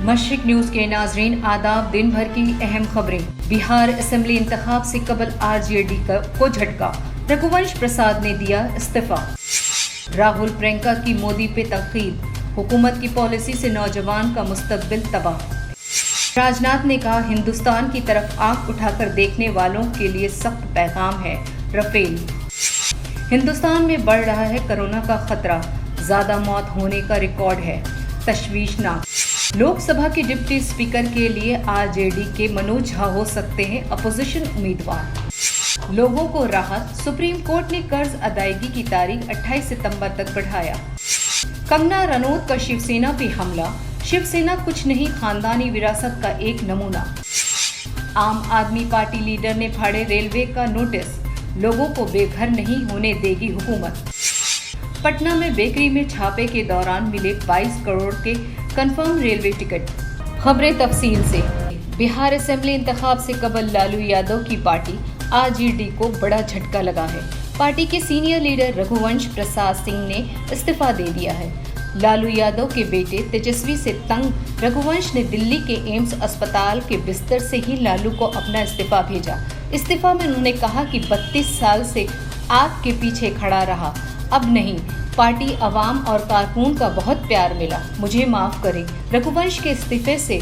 मशरिक news के नाजरीन आदाब। दिन भर की अहम खबरें। बिहार असेंबली इंतखाब से कबल आरजेडी को झटका, रघुवंश प्रसाद ने दिया इस्तीफा। राहुल प्रियंका की मोदी पे तनकीद, हुकूमत की पॉलिसी से नौजवान का मुस्तकबिल तबाह। राजनाथ ने कहा, हिंदुस्तान की तरफ आंख उठाकर देखने वालों के लिए सख्त पैगाम है। राफेल। हिंदुस्तान में बढ़ रहा है कोरोना का खतरा, ज्यादा मौत होने का रिकॉर्ड है। तशवीशनाक। लोकसभा की डिप्टी स्पीकर के लिए आरजेडी के मनोज झा हो सकते हैं अपोजिशन उम्मीदवार। लोगों को राहत, सुप्रीम कोर्ट ने कर्ज अदायगी की तारीख 28 सितंबर तक बढ़ाया। कंगना रनौत का शिवसेना पे हमला, शिवसेना कुछ नहीं खानदानी विरासत का एक नमूना। आम आदमी पार्टी लीडर ने फाड़े रेलवे का नोटिस, लोगों को बेघर नहीं होने देगी हुकूमत। पटना में बेकरी में छापे के दौरान मिले 22 करोड़ के कंफर्म रेलवे टिकट। खबरें तफसील से। बिहार असेंबली इंतखाब से कबल लालू यादव की पार्टी आरजेडी को बड़ा झटका लगा है। पार्टी के सीनियर लीडर रघुवंश प्रसाद सिंह ने इस्तीफा दे दिया है। लालू यादव के बेटे तेजस्वी से तंग रघुवंश ने दिल्ली के एम्स अस्पताल के बिस्तर से ही लालू को अपना इस्तीफा भेजा। इस्तीफा में उन्होंने कहा कि 32 साल से आग के पीछे खड़ा रहा, अब नहीं। पार्टी अवाम और कारकुन का बहुत प्यार मिला, मुझे माफ करें। रघुवंश के इस्तीफे से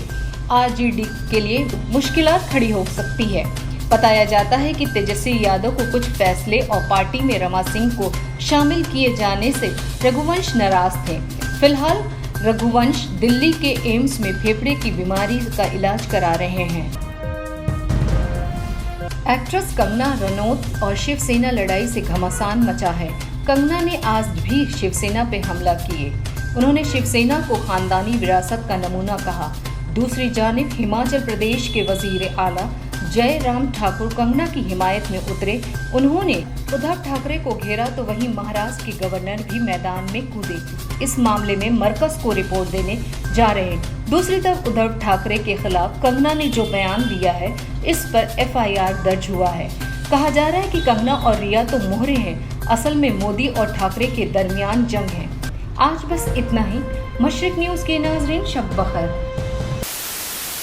आरजेडी के लिए मुश्किलात खड़ी हो सकती है। बताया जाता है कि तेजस्वी यादव को कुछ फैसले और पार्टी में रमा सिंह को शामिल किए जाने से रघुवंश नाराज थे। फिलहाल रघुवंश दिल्ली के एम्स में फेफड़े की बीमारी का इलाज करा रहे हैं। एक्ट्रेस कंगना रनौत और शिवसेना लड़ाई से घमासान मचा है। कंगना ने आज भी शिवसेना पे हमला किए। उन्होंने शिवसेना को खानदानी विरासत का नमूना कहा। दूसरी जानिब हिमाचल प्रदेश के वजीर आला जयराम ठाकुर कंगना की हिमायत में उतरे। उन्होंने उद्धव ठाकरे को घेरा तो वहीं महाराष्ट्र के गवर्नर भी मैदान में कूदे। इस मामले में मरकज को रिपोर्ट देने जा रहे हैं। दूसरी तरफ उद्धव ठाकरे के खिलाफ कंगना ने जो बयान दिया है, इस पर एफआईआर दर्ज हुआ है। कहा जा रहा है कि कंगना और रिया तो मोहरे हैं, असल में मोदी और ठाकरे के दरमियान जंग है। आज बस इतना ही। मशरिक न्यूज के नाजरीन, शब बखैर।